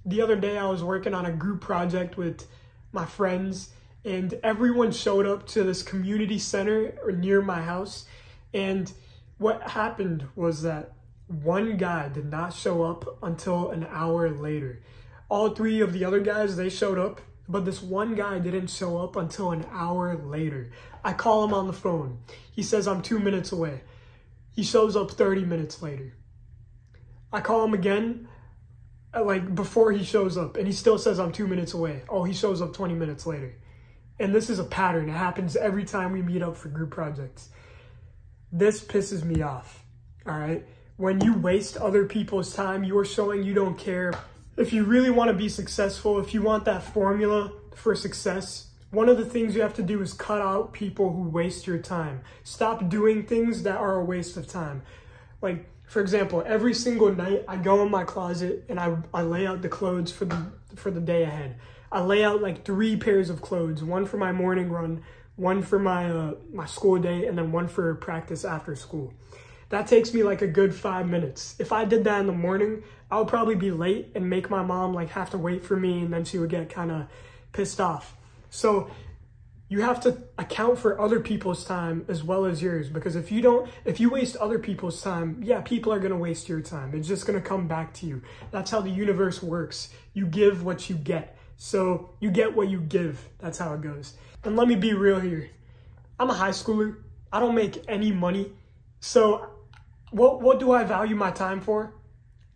The other day I was working on a group project with my friends, and everyone showed up to this community center near my house. And what happened was that one guy did not show up until an hour later. All three of the other guys, they showed up, but this one guy didn't show up until an hour later. I call him on the phone. He says, I'm 2 minutes away. He shows up 30 minutes later. I call him again, like before he shows up, and he still says I'm 2 minutes away. Oh, he shows up 20 minutes later. And this is a pattern. It happens every time we meet up for group projects. This pisses me off, all right? When you waste other people's time, you are showing you don't care. If you really want to be successful, if you want that formula for success, one of the things you have to do is cut out people who waste your time. Stop doing things that are a waste of time. Like, for example, every single night I go in my closet and I lay out the clothes for the day ahead. I lay out like 3 pairs of clothes, one for my morning run, one for my my school day, and then one for practice after school. That takes me like a good 5 minutes. If I did that in the morning, I would probably be late and make my mom like have to wait for me, and then she would get kind of pissed off. So you have to account for other people's time as well as yours, because if you waste other people's time, yeah, people are going to waste your time. It's just going to come back to you. That's how the universe works. You give what you get. So you get what you give. That's how it goes. And let me be real here. I'm a high schooler. I don't make any money. So what do I value my time for?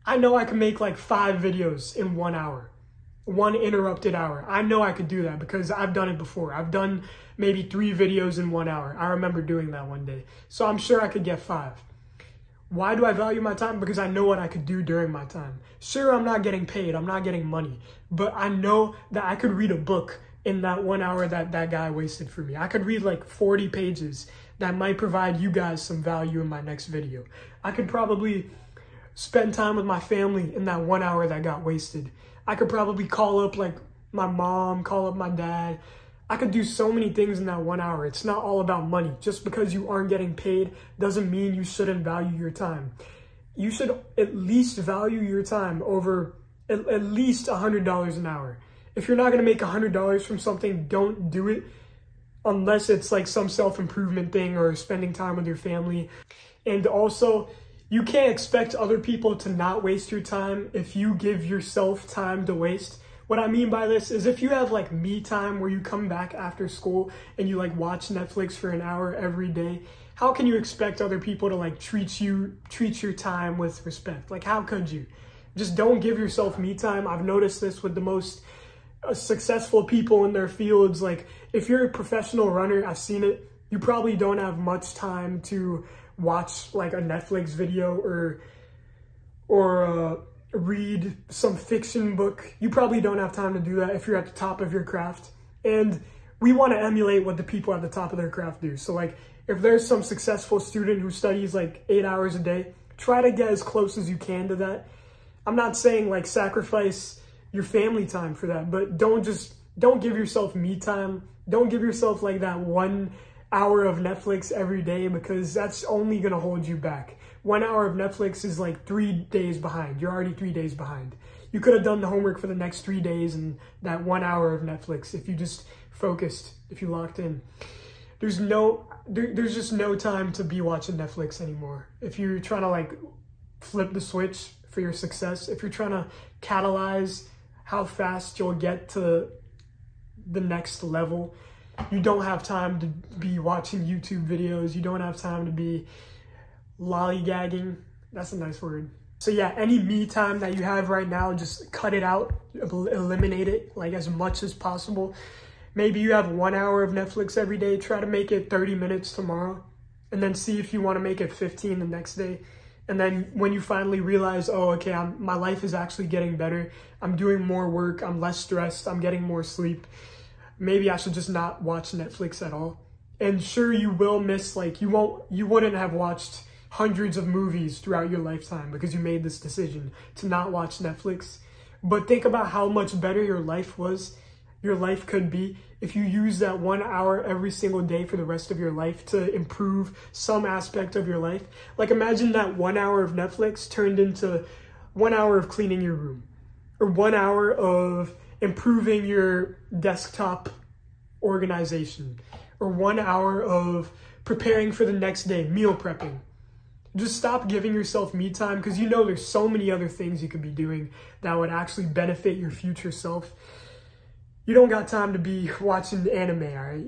I know I can make like 5 videos in 1 hour. 1 interrupted hour. I know I could do that because I've done it before. I've done maybe 3 videos in 1 hour. I remember doing that one day. So I'm sure I could get 5. Why do I value my time? Because I know what I could do during my time. Sure, I'm not getting paid. I'm not getting money. But I know that I could read a book in that 1 hour that guy wasted for me. I could read like 40 pages that might provide you guys some value in my next video. I could probably spend time with my family in that 1 hour that got wasted. I could probably call up like my mom, call up my dad. I could do so many things in that 1 hour. It's not all about money. Just because you aren't getting paid doesn't mean you shouldn't value your time. You should at least value your time over at least $100 an hour. If you're not gonna make $100 from something, don't do it unless it's like some self-improvement thing or spending time with your family. And also, you can't expect other people to not waste your time if you give yourself time to waste. What I mean by this is if you have like me time where you come back after school and you like watch Netflix for an hour every day, how can you expect other people to like treat your time with respect? Like, how could you? Just don't give yourself me time. I've noticed this with the most successful people in their fields. Like, if you're a professional runner, I've seen it, you probably don't have much time to watch like a Netflix video or read some fiction book. You probably don't have time to do that if you're at the top of your craft. And we want to emulate what the people at the top of their craft do. So like, if there's some successful student who studies like 8 hours a day, try to get as close as you can to that. I'm not saying like sacrifice your family time for that, but don't give yourself me time. Don't give yourself like that 1 hour of Netflix every day, because that's only gonna hold you back. 1 hour of Netflix is like 3 days behind. You're already 3 days behind. You could have done the homework for the next 3 days and that 1 hour of Netflix if you just focused, if you locked in. There's just no time to be watching Netflix anymore. If you're trying to like flip the switch for your success, if you're trying to catalyze how fast you'll get to the next level, you don't have time to be watching YouTube videos. You don't have time to be lollygagging. That's a nice word. So yeah, any me time that you have right now, just cut it out, eliminate it like as much as possible. Maybe you have 1 hour of Netflix every day. Try to make it 30 minutes tomorrow, and then see if you want to make it 15 the next day. And then when you finally realize, oh, okay, my life is actually getting better. I'm doing more work. I'm less stressed. I'm getting more sleep. Maybe I should just not watch Netflix at all. And sure, you will miss, like, you wouldn't have watched hundreds of movies throughout your lifetime because you made this decision to not watch Netflix. But think about how much better your life could be if you use that 1 hour every single day for the rest of your life to improve some aspect of your life. Like, imagine that 1 hour of Netflix turned into 1 hour of cleaning your room. or 1 hour of improving your desktop organization, or 1 hour of preparing for the next day, meal prepping. Just stop giving yourself me time, because you know there's so many other things you could be doing that would actually benefit your future self. You don't got time to be watching anime, all right?